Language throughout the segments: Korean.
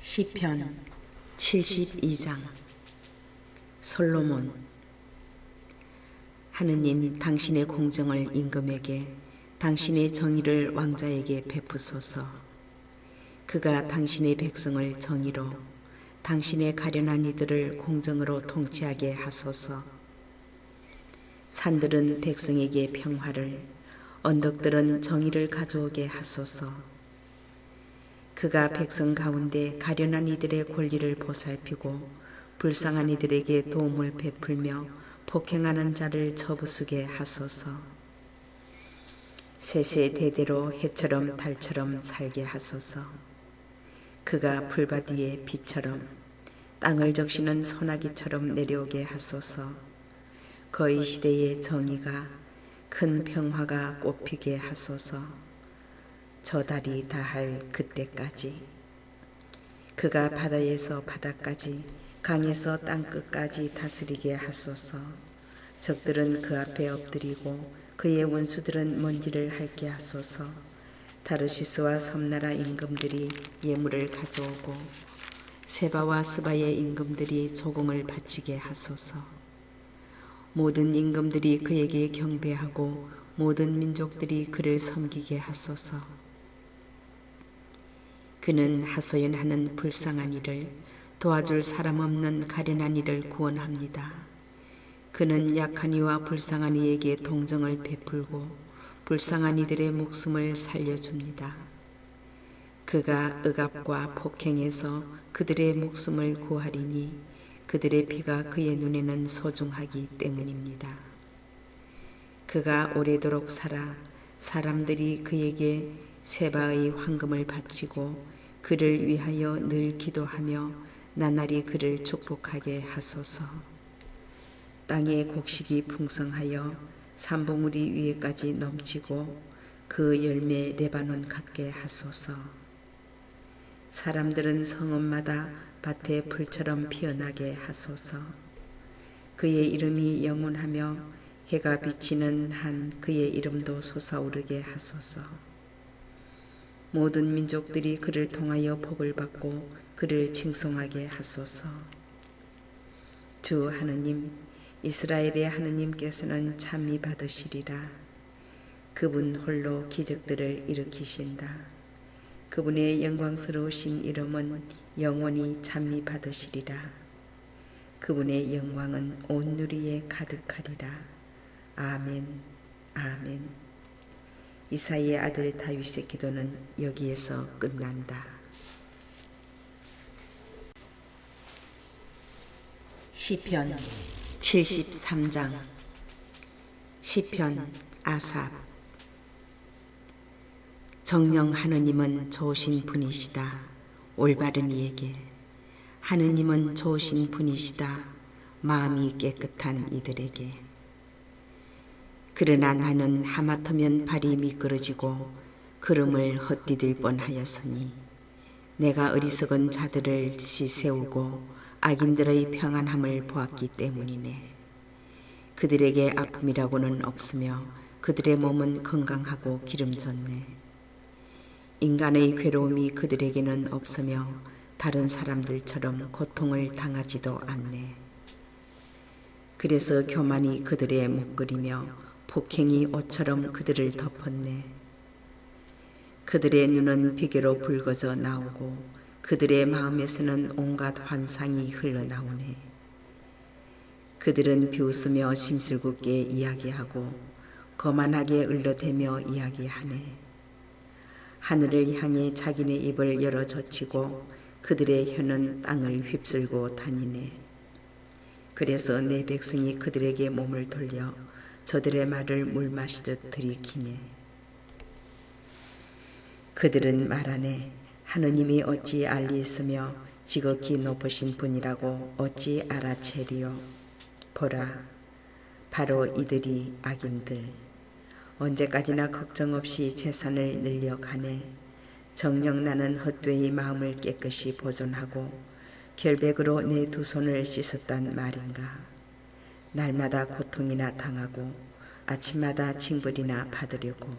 시편 72장. 솔로몬. 하느님, 당신의 공정을 임금에게, 당신의 정의를 왕자에게 베푸소서. 그가 당신의 백성을 정의로, 당신의 가련한 이들을 공정으로 통치하게 하소서. 산들은 백성에게 평화를, 언덕들은 정의를 가져오게 하소서. 그가 백성 가운데 가련한 이들의 권리를 보살피고 불쌍한 이들에게 도움을 베풀며 폭행하는 자를 쳐부수게 하소서. 세세대대로 해처럼 달처럼 살게 하소서. 그가 풀밭 위에 비처럼 땅을 적시는 소나기처럼 내려오게 하소서. 거의 시대의 정의가 큰 평화가 꽃피게 하소서. 저 달이 다할 그때까지. 그가 바다에서 바다까지, 강에서 땅끝까지 다스리게 하소서. 적들은 그 앞에 엎드리고 그의 원수들은 먼지를 핥게 하소서. 다르시스와 섬나라 임금들이 예물을 가져오고 세바와 스바의 임금들이 조공을 바치게 하소서. 모든 임금들이 그에게 경배하고 모든 민족들이 그를 섬기게 하소서. 그는 하소연하는 불쌍한 이를, 도와줄 사람 없는 가련한 이를 구원합니다. 그는 약한 이와 불쌍한 이에게 동정을 베풀고 불쌍한 이들의 목숨을 살려줍니다. 그가 억압과 폭행에서 그들의 목숨을 구하리니 그들의 피가 그의 눈에는 소중하기 때문입니다. 그가 오래도록 살아 사람들이 그에게 세바의 황금을 바치고 그를 위하여 늘 기도하며 나날이 그를 축복하게 하소서. 땅의 곡식이 풍성하여 산봉우리 위에까지 넘치고 그 열매 레바논 같게 하소서. 사람들은 성읍마다 밭의 풀처럼 피어나게 하소서. 그의 이름이 영원하며 해가 비치는 한 그의 이름도 솟아오르게 하소서. 모든 민족들이 그를 통하여 복을 받고 그를 칭송하게 하소서. 주 하느님, 이스라엘의 하느님께서는 찬미 받으시리라. 그분 홀로 기적들을 일으키신다. 그분의 영광스러우신 이름은 영원히 찬미 받으시리라. 그분의 영광은 온 누리에 가득하리라. 아멘, 아멘. 이사이의 아들 다윗의 기도는 여기에서 끝난다. 시편 73장. 시편 아삽. 정녕 하느님은 좋으신 분이시다. 올바른 이에게. 하느님은 좋으신 분이시다. 마음이 깨끗한 이들에게. 그러나 나는 하마터면 발이 미끄러지고 걸음을 헛디딜 뻔하였으니 내가 어리석은 자들을 지세우고 악인들의 평안함을 보았기 때문이네. 그들에게 아픔이라고는 없으며 그들의 몸은 건강하고 기름졌네. 인간의 괴로움이 그들에게는 없으며 다른 사람들처럼 고통을 당하지도 않네. 그래서 교만이 그들의 목걸이며 폭행이 옷처럼 그들을 덮었네. 그들의 눈은 비계로 붉어져 나오고 그들의 마음에서는 온갖 환상이 흘러나오네. 그들은 비웃으며 심술궂게 이야기하고 거만하게 을러대며 이야기하네. 하늘을 향해 자기네 입을 열어 젖히고 그들의 혀는 땅을 휩쓸고 다니네. 그래서 내 백성이 그들에게 몸을 돌려 저들의 말을 물 마시듯 들이키네. 그들은 말하네. 하느님이 어찌 알리있으며 지극히 높으신 분이라고 어찌 알아채리요. 보라, 바로 이들이 악인들. 언제까지나 걱정 없이 재산을 늘려가네. 정녕 나는 헛되이 마음을 깨끗이 보존하고 결백으로 내 두 손을 씻었단 말인가. 날마다 고통이나 당하고 아침마다 징벌이나 받으려고.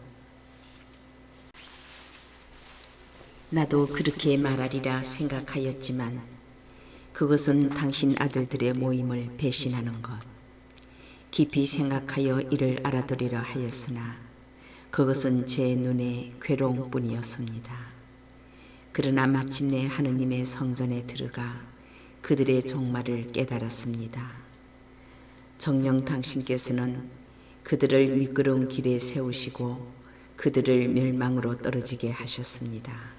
나도 그렇게 말하리라 생각하였지만 그것은 당신 아들들의 모임을 배신하는 것. 깊이 생각하여 이를 알아들으려 하였으나 그것은 제 눈에 괴로움뿐이었습니다. 그러나 마침내 하느님의 성전에 들어가 그들의 종말을 깨달았습니다. 정녕 당신께서는 그들을 미끄러운 길에 세우시고 그들을 멸망으로 떨어지게 하셨습니다.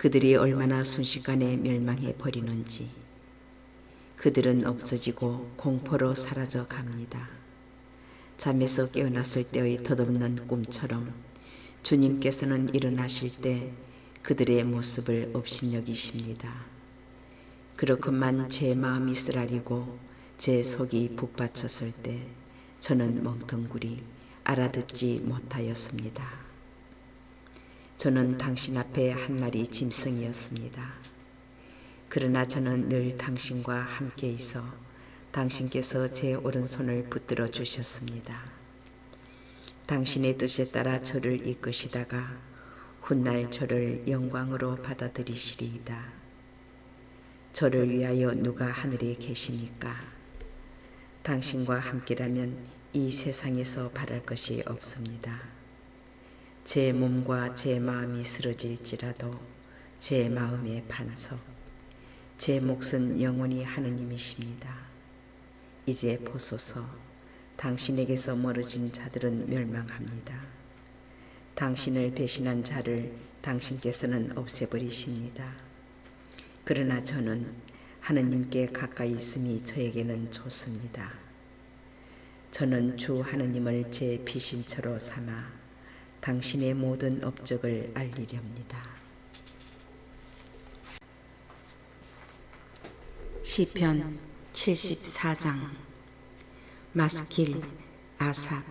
그들이 얼마나 순식간에 멸망해 버리는지. 그들은 없어지고 공포로 사라져 갑니다. 잠에서 깨어났을 때의 덧없는 꿈처럼 주님께서는 일어나실 때 그들의 모습을 업신여기십니다. 그렇건만 제 마음이 쓰라리고 제 속이 북받쳤을 때 저는 멍텅구리 알아듣지 못하였습니다. 저는 당신 앞에 한 마리 짐승이었습니다. 그러나 저는 늘 당신과 함께 있어 당신께서 제 오른손을 붙들어 주셨습니다. 당신의 뜻에 따라 저를 이끄시다가 훗날 저를 영광으로 받아들이시리이다. 저를 위하여 누가 하늘에 계십니까? 당신과 함께라면 이 세상에서 바랄 것이 없습니다. 제 몸과 제 마음이 쓰러질지라도 제 마음의 반석, 제 몫은 영원히 하느님이십니다. 이제 보소서, 당신에게서 멀어진 자들은 멸망합니다. 당신을 배신한 자를 당신께서는 없애버리십니다. 그러나 저는 하느님께 가까이 있음이 저에게는 좋습니다. 저는 주 하느님을 제 피신처로 삼아 당신의 모든 업적을 알리렵니다. 시편 74장. 마스킬 아삽.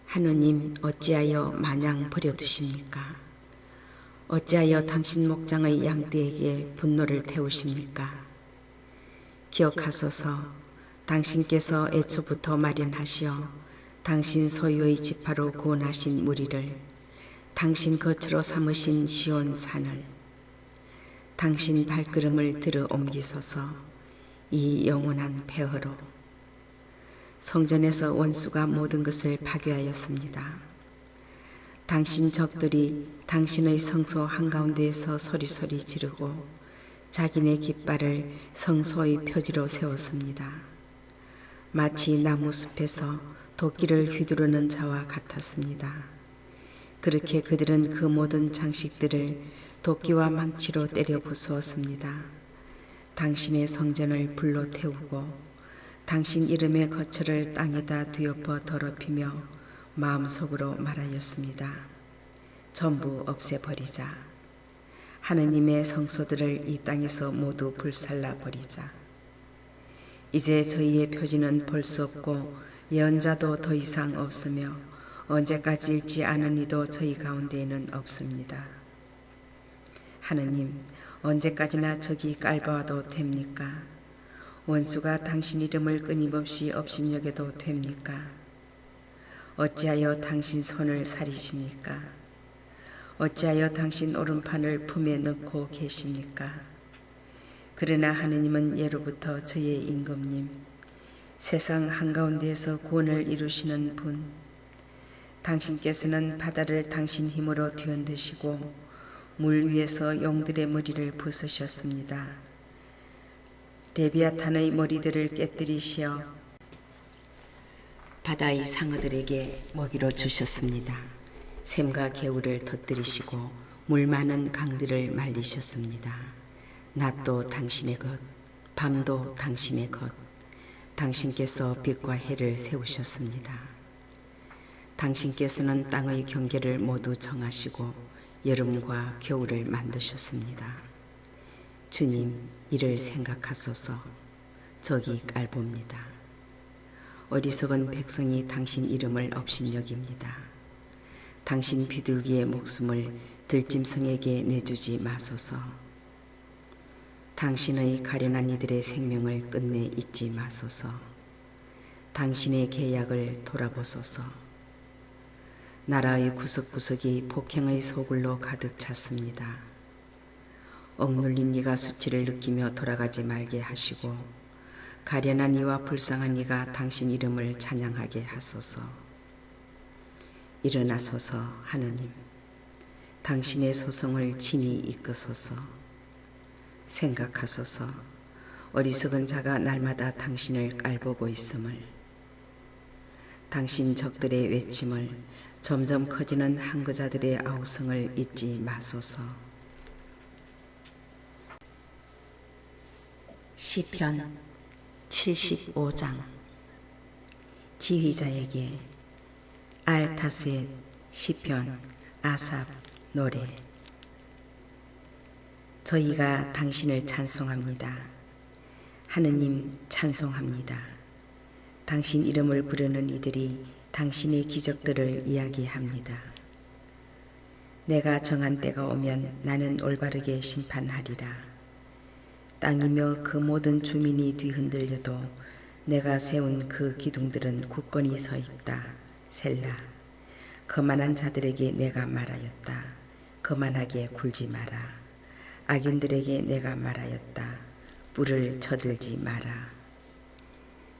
하느님, 어찌하여 마냥 버려두십니까? 어찌하여 당신 목장의 양떼에게 분노를 태우십니까? 기억하소서, 당신께서 애초부터 마련하시어 당신 소유의 지파로 구원하신 무리를, 당신 거처로 삼으신 시온 산을, 당신 발걸음을 들어 옮기소서. 이 영원한 폐허로 성전에서 원수가 모든 것을 파괴하였습니다. 당신 적들이 당신의 성소 한가운데에서 소리소리 지르고 자기네 깃발을 성소의 표지로 세웠습니다. 마치 나무숲에서 도끼를 휘두르는 자와 같았습니다. 그렇게 그들은 그 모든 장식들을 도끼와 망치로 때려 부수었습니다. 당신의 성전을 불로 태우고 당신 이름의 거처를 땅에다 뒤엎어 더럽히며 마음속으로 말하였습니다. 전부 없애버리자. 하느님의 성소들을 이 땅에서 모두 불살라 버리자. 이제 저희의 표지는 볼 수 없고 예언자도 더 이상 없으며 언제까지일지 아는 이도 저희 가운데에는 없습니다. 하느님, 언제까지나 저기 깔보아도 됩니까? 원수가 당신 이름을 끊임없이 업신여겨도 됩니까? 어찌하여 당신 손을 사리십니까? 어찌하여 당신 오른판을 품에 넣고 계십니까? 그러나 하느님은 예로부터 저의 임금님, 세상 한가운데에서 구원을 이루시는 분, 당신께서는 바다를 당신 힘으로 뒤흔드시고 물 위에서 용들의 머리를 부수셨습니다. 레비아탄의 머리들을 깨뜨리시어 바다의 상어들에게 먹이로 주셨습니다. 샘과 개울을 터뜨리시고 물 많은 강들을 말리셨습니다. 낮도 당신의 것, 밤도 당신의 것, 당신께서 빛과 해를 세우셨습니다. 당신께서는 땅의 경계를 모두 정하시고 여름과 겨울을 만드셨습니다. 주님, 이를 생각하소서. 저기 깔봅니다. 어리석은 백성이 당신 이름을 업신여깁니다. 당신 비둘기의 목숨을 들짐승에게 내주지 마소서. 당신의 가련한 이들의 생명을 끝내 잊지 마소서. 당신의 계약을 돌아보소서. 나라의 구석구석이 폭행의 소굴로 가득 찼습니다. 억눌린 이가 수치를 느끼며 돌아가지 말게 하시고 가련한 이와 불쌍한 이가 당신 이름을 찬양하게 하소서. 일어나소서 하느님, 당신의 소송을 친히 이끄소서. 생각하소서. 어리석은 자가 날마다 당신을 깔보고 있음을, 당신 적들의 외침을, 점점 커지는 항거자들의 아우성을 잊지 마소서. 시편 75장. 지휘자에게 알타셋 시편 아삽 노래. 저희가 당신을 찬송합니다. 하느님 찬송합니다. 당신 이름을 부르는 이들이 당신의 기적들을 이야기합니다. 내가 정한 때가 오면 나는 올바르게 심판하리라. 땅이며 그 모든 주민이 뒤흔들려도 내가 세운 그 기둥들은 굳건히 서 있다. 셀라. 거만한 자들에게 내가 말하였다. 거만하게 굴지 마라. 악인들에게 내가 말하였다. 뿔을 쳐들지 마라.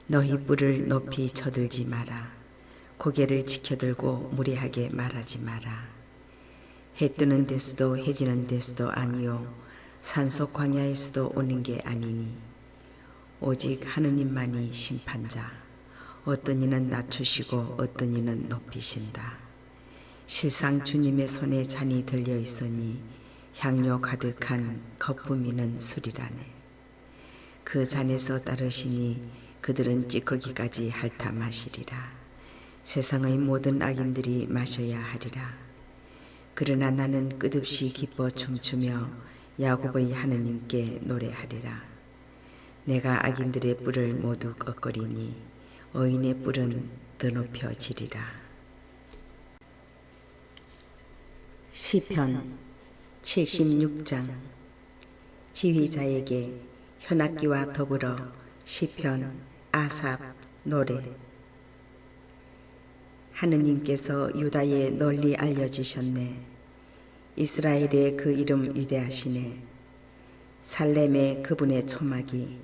너희 뿔을 높이 쳐들지 마라. 고개를 지켜들고 무례하게 말하지 마라. 해 뜨는 데서도 해지는 데서도 아니요 산속 광야에서도 오는 게 아니니 오직 하느님만이 심판자. 어떤 이는 낮추시고 어떤 이는 높이신다. 실상 주님의 손에 잔이 들려 있으니 향료 가득한 거품이는 술이라네. 그 잔에서 따르시니 그들은 찌꺼기까지 핥아 마시리라. 세상의 모든 악인들이 마셔야 하리라. 그러나 나는 끝없이 기뻐 춤추며 야곱의 하느님께 노래하리라. 내가 악인들의 뿔을 모두 꺾으리니 의인의 뿔은 더 높여지리라. 시편 76장. 지휘자에게 현악기와 더불어 시편 아삽 노래. 하느님께서 유다에 널리 알려지셨네. 이스라엘의 그 이름 위대하시네. 살렘에 그분의 초막이,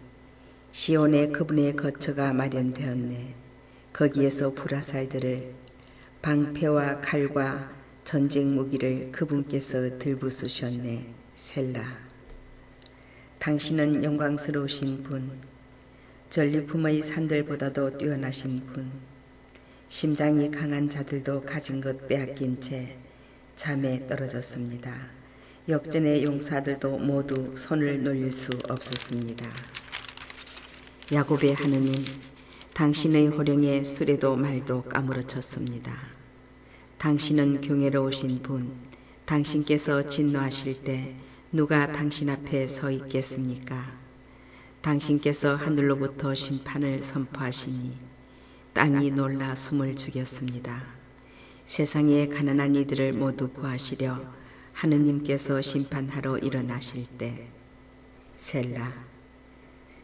시온에 그분의 거처가 마련되었네. 거기에서 불화살들을, 방패와 칼과 전쟁 무기를 그분께서 들부수셨네. 셀라. 당신은 영광스러우신 분, 전리품의 산들보다도 뛰어나신 분, 심장이 강한 자들도 가진 것 빼앗긴 채 잠에 떨어졌습니다. 역전의 용사들도 모두 손을 놀릴 수 없었습니다. 야곱의 하느님, 당신의 호령에 수레도 말도 까무러쳤습니다. 당신은 경외로우신 분, 당신께서 진노하실 때 누가 당신 앞에 서 있겠습니까? 당신께서 하늘로부터 심판을 선포하시니 땅이 놀라 숨을 죽였습니다. 세상의 가난한 이들을 모두 구하시려 하느님께서 심판하러 일어나실 때 셀라.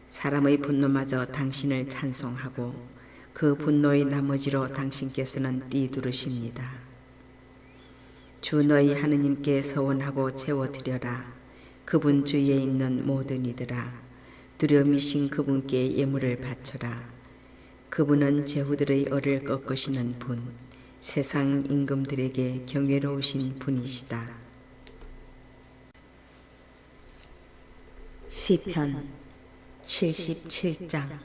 사람의 분노마저 당신을 찬송하고 그 분노의 나머지로 당신께서는 띠두르십니다. 주 너희 하느님께 서원하고 채워드려라. 그분 주위에 있는 모든 이들아, 두려움이신 그분께 예물을 바쳐라. 그분은 제후들의 얼을 꺾으시는 분, 세상 임금들에게 경외로우신 분이시다. 시편 77장.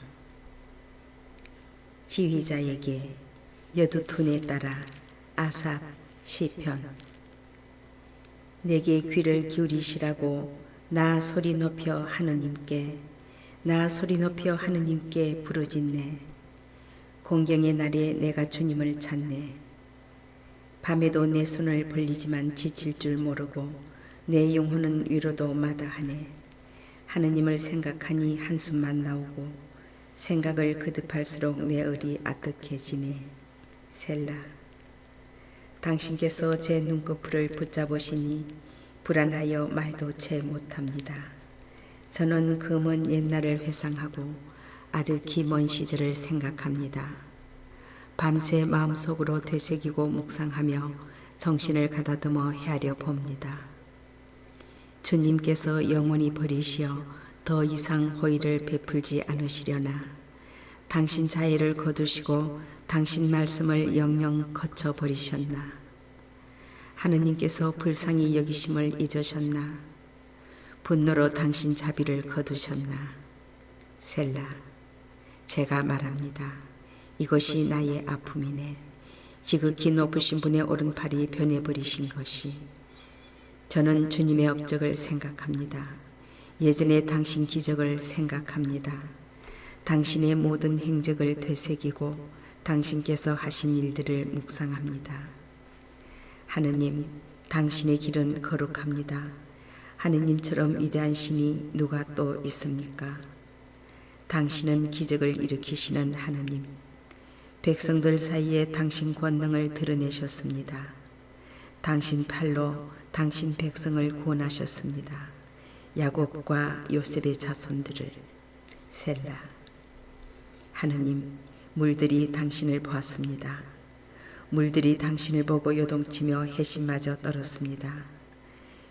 지휘자에게 여두톤에 따라 아삽 시편. 내게 귀를 기울이시라고 나 소리 높여 하느님께, 나 소리 높여 하느님께 부르짖네. 공경의 날에 내가 주님을 찾네. 밤에도 내 손을 벌리지만 지칠 줄 모르고 내 영혼은 위로도 마다하네. 하느님을 생각하니 한숨만 나오고 생각을 거듭할수록 내 얼이 아득해지네. 셀라. 당신께서 제 눈꺼풀을 붙잡으시니 불안하여 말도 채 못합니다. 저는 그 먼 옛날을 회상하고 아득히 먼 시절을 생각합니다. 밤새 마음속으로 되새기고 묵상하며 정신을 가다듬어 헤아려 봅니다. 주님께서 영원히 버리시어 더 이상 호의를 베풀지 않으시려나 당신 자애를 거두시고 당신 말씀을 영영 거쳐버리셨나 하느님께서 불쌍히 여기심을 잊으셨나 분노로 당신 자비를 거두셨나 셀라. 제가 말합니다. 이것이 나의 아픔이네. 지극히 높으신 분의 오른팔이 변해버리신 것이. 저는 주님의 업적을 생각합니다. 예전에 당신 기적을 생각합니다. 당신의 모든 행적을 되새기고 당신께서 하신 일들을 묵상합니다. 하느님, 당신의 길은 거룩합니다. 하느님처럼 위대한 신이 누가 또 있습니까? 당신은 기적을 일으키시는 하느님, 백성들 사이에 당신 권능을 드러내셨습니다. 당신 팔로 당신 백성을 구원하셨습니다. 야곱과 요셉의 자손들을. 셀라. 하느님, 물들이 당신을 보았습니다. 물들이 당신을 보고 요동치며 해심마저 떨었습니다.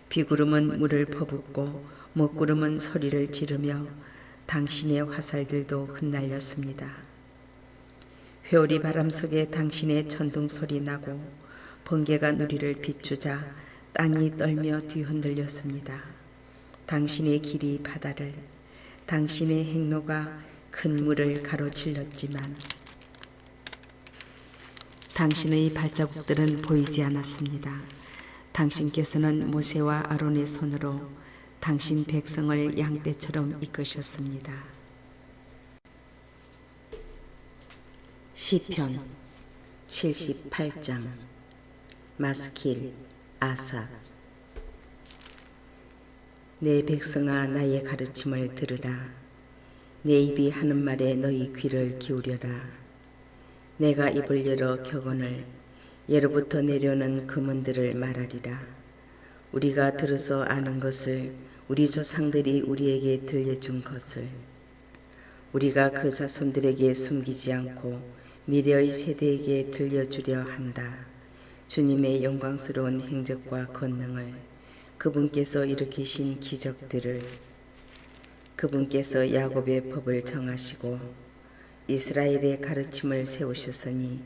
비구름은 물을 퍼붓고 먹구름은 소리를 지르며 당신의 화살들도 흩날렸습니다. 회오리 바람 속에 당신의 천둥 소리 나고 번개가 누리를 비추자 땅이 떨며 뒤흔들렸습니다. 당신의 길이 바다를, 당신의 행로가 큰 물을 가로질렀지만 당신의 발자국들은 보이지 않았습니다. 당신께서는 모세와 아론의 손으로 당신 백성을 양떼처럼 이끄셨습니다. 시편 78장. 마스킬 아삽. 내 백성아, 나의 가르침을 들으라. 내 입이 하는 말에 너희 귀를 기울여라. 내가 입을 열어 격언을, 예로부터 내려오는 금언들을 말하리라. 우리가 들어서 아는 것을, 우리 조상들이 우리에게 들려준 것을 우리가 그 자손들에게 숨기지 않고 미래의 세대에게 들려주려 한다. 주님의 영광스러운 행적과 권능을, 그분께서 일으키신 기적들을, 그분께서 야곱의 법을 정하시고 이스라엘의 가르침을 세우셨으니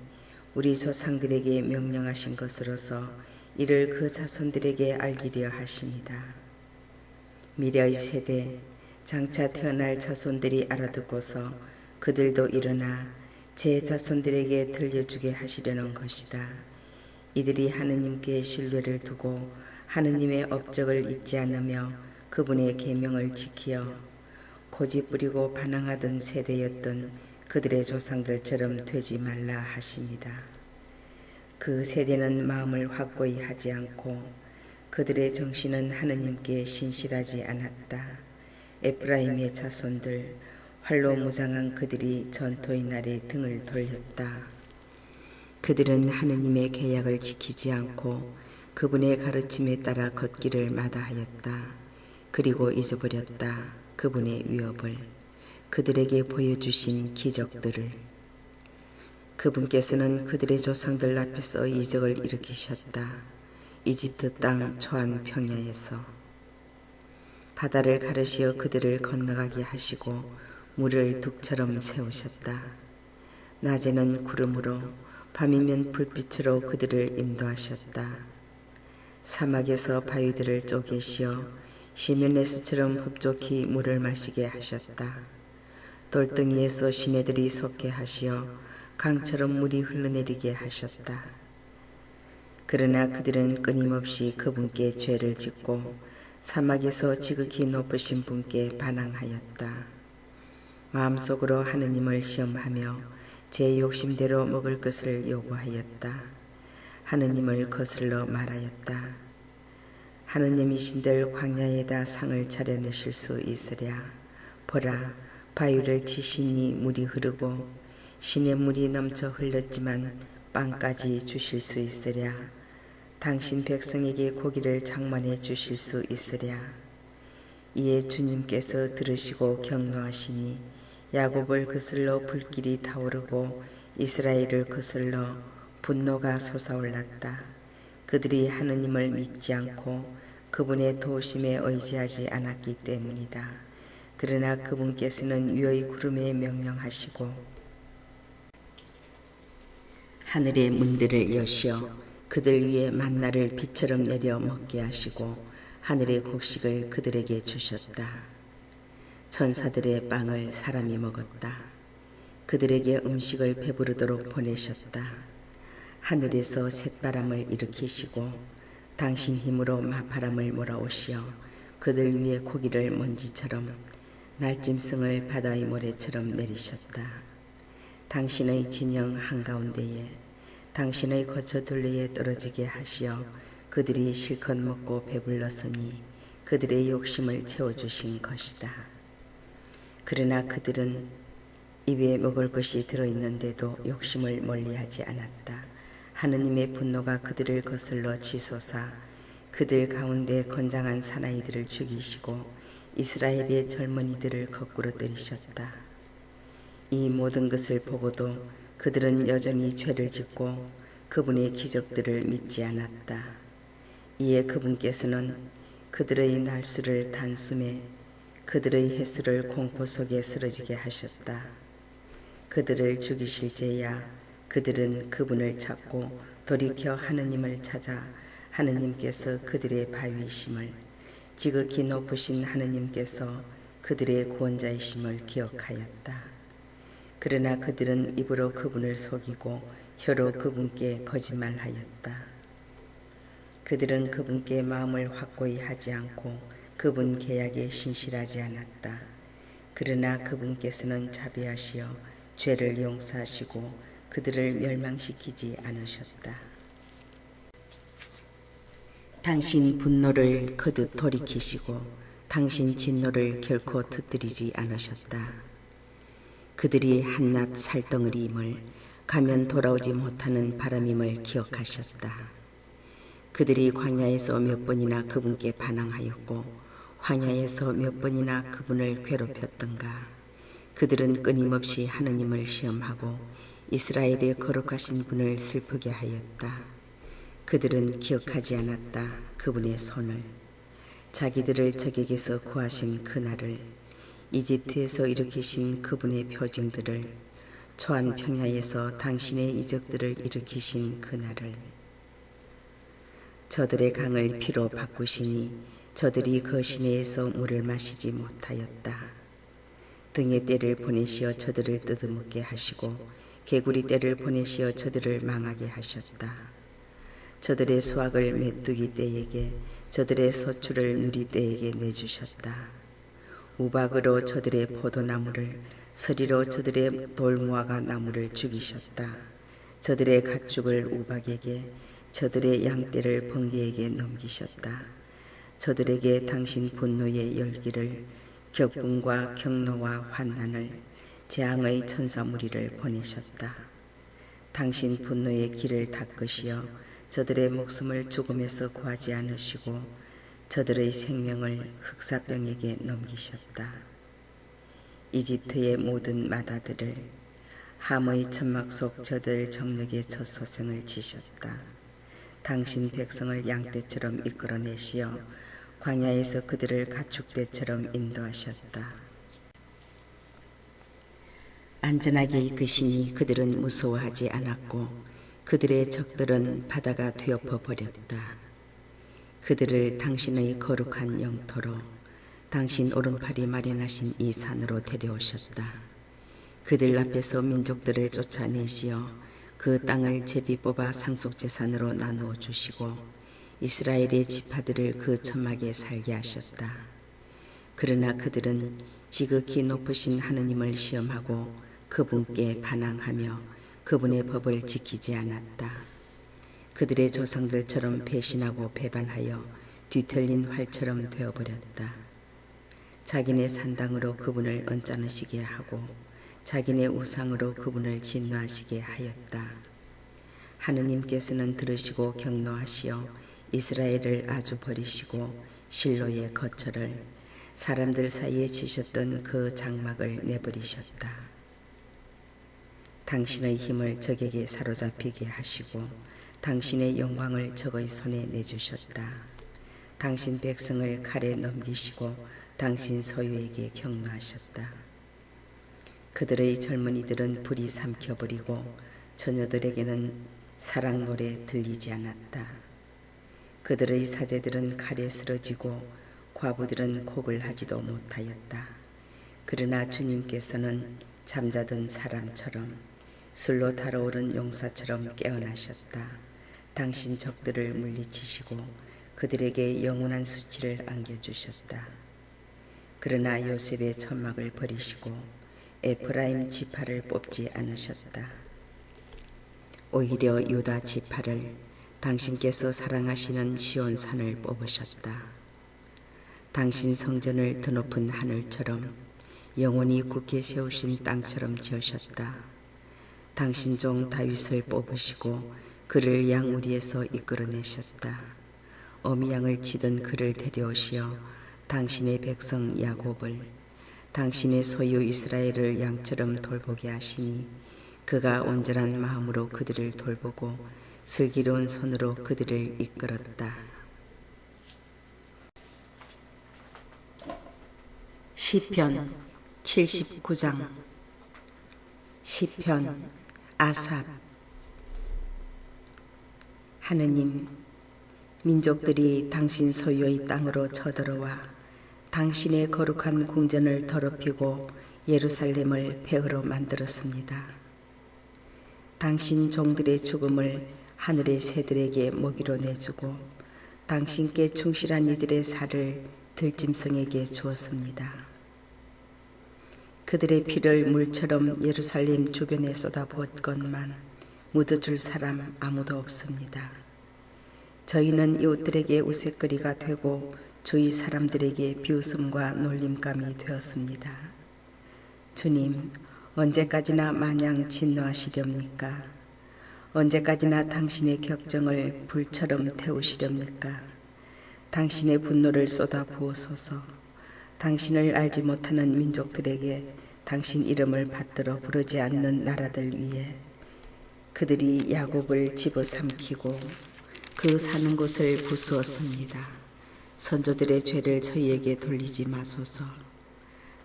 우리 조상들에게 명령하신 것으로서 이를 그 자손들에게 알리려 하십니다. 미래의 세대, 장차 태어날 자손들이 알아듣고서 그들도 일어나 제 자손들에게 들려주게 하시려는 것이다. 이들이 하느님께 신뢰를 두고 하느님의 업적을 잊지 않으며 그분의 계명을 지키어 고집부리고 반항하던 세대였던 그들의 조상들처럼 되지 말라 하십니다. 그 세대는 마음을 확고히 하지 않고 그들의 정신은 하느님께 신실하지 않았다. 에프라임의 자손들, 활로 무장한 그들이 전토의 날에 등을 돌렸다. 그들은 하느님의 계약을 지키지 않고 그분의 가르침에 따라 걷기를 마다하였다. 그리고 잊어버렸다. 그분의 위협을, 그들에게 보여주신 기적들을. 그분께서는 그들의 조상들 앞에서 이적을 일으키셨다. 이집트 땅 초안 평야에서 바다를 가르시어 그들을 건너가게 하시고 물을 둑처럼 세우셨다. 낮에는 구름으로 밤이면 불빛으로 그들을 인도하셨다. 사막에서 바위들을 쪼개시어 시메네스처럼 흡족히 물을 마시게 하셨다. 돌덩이에서 시내들이 솟게 하시어 강처럼 물이 흘러내리게 하셨다. 그러나 그들은 끊임없이 그분께 죄를 짓고 사막에서 지극히 높으신 분께 반항하였다. 마음속으로 하느님을 시험하며 제 욕심대로 먹을 것을 요구하였다. 하느님을 거슬러 말하였다. 하느님이신들 광야에다 상을 차려내실 수 있으랴. 보라, 바위를 치시니 물이 흐르고 시내 물이 넘쳐 흘렀지만 빵까지 주실 수 있으랴. 당신 백성에게 고기를 장만해 주실 수 있으랴. 이에 주님께서 들으시고 격노하시니 야곱을 거슬러 불길이 타오르고 이스라엘을 거슬러 분노가 솟아올랐다. 그들이 하느님을 믿지 않고 그분의 도우심에 의지하지 않았기 때문이다. 그러나 그분께서는 위의 구름에 명령하시고 하늘의 문들을 여시어 그들 위에 만나를 비처럼 내려 먹게 하시고 하늘의 곡식을 그들에게 주셨다. 천사들의 빵을 사람이 먹었다. 그들에게 음식을 배부르도록 보내셨다. 하늘에서 쇳바람을 일으키시고 당신 힘으로 마바람을 몰아오시어 그들 위에 고기를 먼지처럼 날짐승을 바다의 모래처럼 내리셨다. 당신의 진영 한가운데에 당신의 거처 둘레에 떨어지게 하시어 그들이 실컷 먹고 배불렀으니 그들의 욕심을 채워주신 것이다. 그러나 그들은 입에 먹을 것이 들어있는데도 욕심을 멀리하지 않았다. 하느님의 분노가 그들을 거슬러 치솟아 그들 가운데 건장한 사나이들을 죽이시고 이스라엘의 젊은이들을 거꾸로 때리셨다. 이 모든 것을 보고도 그들은 여전히 죄를 짓고 그분의 기적들을 믿지 않았다. 이에 그분께서는 그들의 날수를 단숨에 그들의 횟수를 공포 속에 쓰러지게 하셨다. 그들을 죽이실 때야 그들은 그분을 찾고 돌이켜 하느님을 찾아 하느님께서 그들의 바위이심을 지극히 높으신 하느님께서 그들의 구원자이심을 기억하였다. 그러나 그들은 입으로 그분을 속이고 혀로 그분께 거짓말하였다. 그들은 그분께 마음을 확고히 하지 않고 그분 계약에 신실하지 않았다. 그러나 그분께서는 자비하시어 죄를 용서하시고 그들을 멸망시키지 않으셨다. 당신 분노를 거듭 돌이키시고 당신 진노를 결코 터뜨리지 않으셨다. 그들이 한낱 살덩어리임을 가면 돌아오지 못하는 바람임을 기억하셨다. 그들이 광야에서 몇 번이나 그분께 반항하였고 황야에서 몇 번이나 그분을 괴롭혔던가. 그들은 끊임없이 하느님을 시험하고 이스라엘의 거룩하신 분을 슬프게 하였다. 그들은 기억하지 않았다. 그분의 손을, 자기들을 적에게서 구하신 그날을, 이집트에서 일으키신 그분의 표징들을, 초안 평야에서 당신의 이적들을 일으키신 그날을. 저들의 강을 피로 바꾸시니 저들이 그 시내에서 물을 마시지 못하였다. 등의 때를 보내시어 저들을 뜯어먹게 하시고 개구리 때를 보내시어 저들을 망하게 하셨다. 저들의 수확을 메뚜기 떼에게 저들의 소출을 누리 떼에게 내주셨다. 우박으로 저들의 포도나무를 서리로 저들의 돌무화과 나무를 죽이셨다. 저들의 가축을 우박에게 저들의 양떼를 번개에게 넘기셨다. 저들에게 당신 분노의 열기를 격분과 경노와 환난을 재앙의 천사무리를 보내셨다. 당신 분노의 길을 닦으시어 저들의 목숨을 죽음에서 구하지 않으시고 저들의 생명을 흑사병에게 넘기셨다. 이집트의 모든 마다들을 함의 천막 속 저들 정력의 첫 소생을 지셨다. 당신 백성을 양떼처럼 이끌어내시어 광야에서 그들을 가축대처럼 인도하셨다. 안전하게 이끄시니 그들은 무서워하지 않았고 그들의 적들은 바다가 뒤엎어 버렸다. 그들을 당신의 거룩한 영토로 당신 오른팔이 마련하신 이 산으로 데려오셨다. 그들 앞에서 민족들을 쫓아내시어 그 땅을 제비 뽑아 상속재산으로 나누어 주시고 이스라엘의 지파들을 그 천막에 살게 하셨다. 그러나 그들은 지극히 높으신 하느님을 시험하고 그분께 반항하며 그분의 법을 지키지 않았다. 그들의 조상들처럼 배신하고 배반하여 뒤틀린 활처럼 되어버렸다. 자기네 산당으로 그분을 언짢으시게 하고 자기네 우상으로 그분을 진노하시게 하였다. 하느님께서는 들으시고 경노하시어 이스라엘을 아주 버리시고 실로의 거처를 사람들 사이에 치셨던 그 장막을 내버리셨다. 당신의 힘을 적에게 사로잡히게 하시고 당신의 영광을 적의 손에 내주셨다. 당신 백성을 칼에 넘기시고 당신 소유에게 격노하셨다. 그들의 젊은이들은 불이 삼켜버리고 처녀들에게는 사랑 노래 들리지 않았다. 그들의 사제들은 칼에 쓰러지고 과부들은 곡을 하지도 못하였다. 그러나 주님께서는 잠자던 사람처럼 술로 달아오른 용사처럼 깨어나셨다. 당신 적들을 물리치시고 그들에게 영원한 수치를 안겨주셨다. 그러나 요셉의 천막을 버리시고 에프라임 지파를 뽑지 않으셨다. 오히려 유다 지파를 당신께서 사랑하시는 시온산을 뽑으셨다. 당신 성전을 드높은 하늘처럼 영원히 굳게 세우신 땅처럼 지으셨다. 당신 종 다윗을 뽑으시고 그를 양우리에서 이끌어내셨다. 어미 양을 치던 그를 데려오시어 당신의 백성 야곱을 당신의 소유 이스라엘을 양처럼 돌보게 하시니 그가 온전한 마음으로 그들을 돌보고 슬기로운 손으로 그들을 이끌었다. 시편 79장. 시편 아삽. 하느님, 민족들이 당신 소유의 땅으로 쳐들어와 당신의 거룩한 궁전을 더럽히고 예루살렘을 폐허로 만들었습니다. 당신 종들의 죽음을 하늘의 새들에게 먹이로 내주고 당신께 충실한 이들의 살을 들짐승에게 주었습니다. 그들의 피를 물처럼 예루살렘 주변에 쏟아부었건만 묻어줄 사람 아무도 없습니다. 저희는 이웃들에게 우윳거리가 되고 주위 사람들에게 비웃음과 놀림감이 되었습니다. 주님, 언제까지나 마냥 진노하시렵니까? 언제까지나 당신의 격정을 불처럼 태우시렵니까? 당신의 분노를 쏟아 부으소서. 당신을 알지 못하는 민족들에게 당신 이름을 받들어 부르지 않는 나라들 위에 그들이 야곱을 집어삼키고 그 사는 곳을 부수었습니다. 선조들의 죄를 저희에게 돌리지 마소서.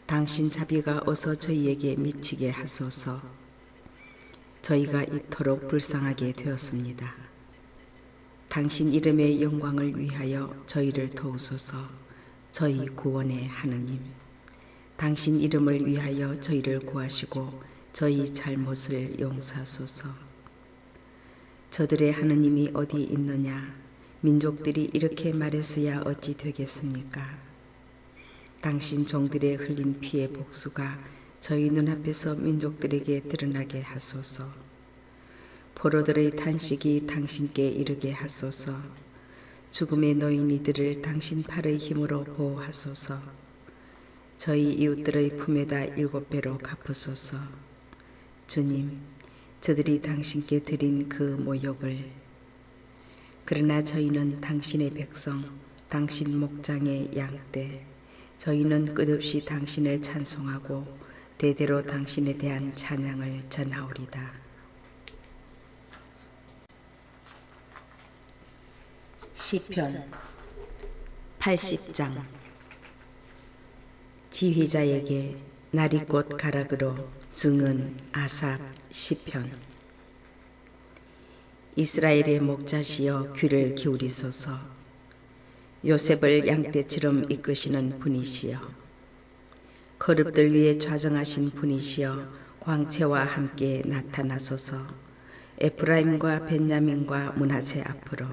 당신 자비가 어서 저희에게 미치게 하소서. 저희가 이토록 불쌍하게 되었습니다. 당신 이름의 영광을 위하여 저희를 도우소서. 저희 구원의 하느님, 당신 이름을 위하여 저희를 구하시고 저희 잘못을 용서하소서. 저들의 하느님이 어디 있느냐? 민족들이 이렇게 말했어야 어찌 되겠습니까? 당신 종들의 흘린 피의 복수가 저희 눈앞에서 민족들에게 드러나게 하소서. 포로들의 탄식이 당신께 이르게 하소서. 죽음의 노인이들을 당신 팔의 힘으로 보호하소서. 저희 이웃들의 품에다 7배로 갚으소서. 주님, 저들이 당신께 드린 그 모욕을. 그러나 저희는 당신의 백성, 당신 목장의 양떼. 저희는 끝없이 당신을 찬송하고 대대로 당신에 대한 찬양을 전하오리다. 시편 80장. 지휘자에게 나리꽃 가락으로 증언 아삽 시편. 이스라엘의 목자시여 귀를 기울이소서. 요셉을 양떼처럼 이끄시는 분이시여, 거룹들 위에 좌정하신 분이시여, 광채와 함께 나타나소서. 에프라임과 벤야민과 므낫세 앞으로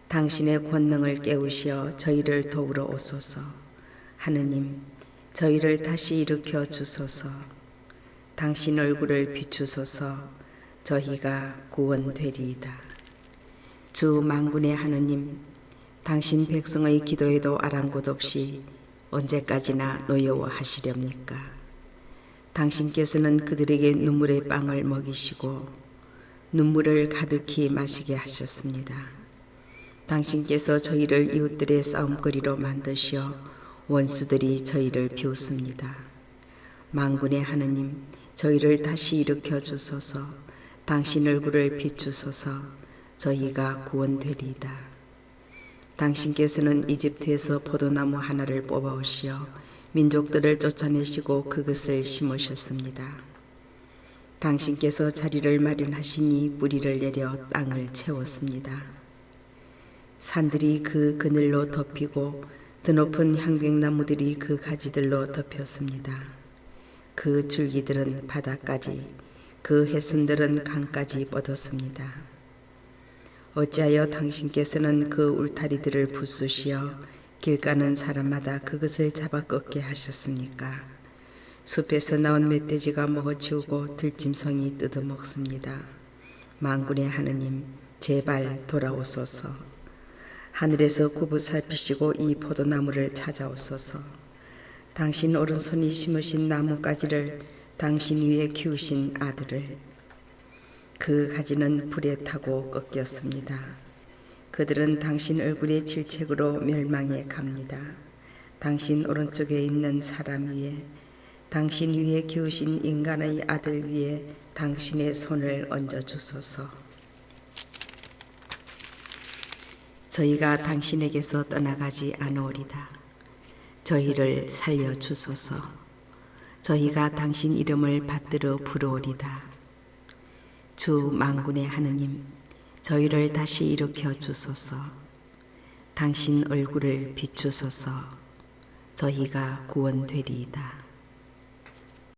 당신의 권능을 깨우시어 저희를 도우러 오소서. 하느님, 저희를 다시 일으켜 주소서. 당신 얼굴을 비추소서. 저희가 구원되리이다. 주 만군의 하느님, 당신 백성의 기도에도 아랑곳 없이 언제까지나 노여워하시렵니까? 당신께서는 그들에게 눈물의 빵을 먹이시고 눈물을 가득히 마시게 하셨습니다. 당신께서 저희를 이웃들의 싸움거리로 만드시어 원수들이 저희를 비웃습니다. 만군의 하느님, 저희를 다시 일으켜 주소서. 당신 얼굴을 비추소서. 저희가 구원되리이다. 당신께서는 이집트에서 포도나무 하나를 뽑아오시어 민족들을 쫓아내시고 그것을 심으셨습니다. 당신께서 자리를 마련하시니 뿌리를 내려 땅을 채웠습니다. 산들이 그 그늘로 덮이고 드높은 향백나무들이 그 가지들로 덮였습니다. 그 줄기들은 바다까지, 그 해순들은 강까지 뻗었습니다. 어찌하여 당신께서는 그 울타리들을 부수시어 길 가는 사람마다 그것을 잡아 꺾게 하셨습니까? 숲에서 나온 멧돼지가 먹어치우고 들짐승이 뜯어먹습니다. 만군의 하느님, 제발 돌아오소서. 하늘에서 구부 살피시고 이 포도나무를 찾아오소서. 당신 오른손이 심으신 나무가지를, 당신 위에 키우신 아들을. 그 가지는 불에 타고 꺾였습니다. 그들은 당신 얼굴의 질책으로 멸망해 갑니다. 당신 오른쪽에 있는 사람 위에, 당신 위에 키우신 인간의 아들 위에 당신의 손을 얹어 주소서. 저희가 당신에게서 떠나가지 않으리다. 저희를 살려 주소서. 저희가 당신 이름을 받들어 부르오리다. 주 만군의 하느님, 저희를 다시 일으켜 주소서. 당신 얼굴을 비추소서. 저희가 구원되리이다.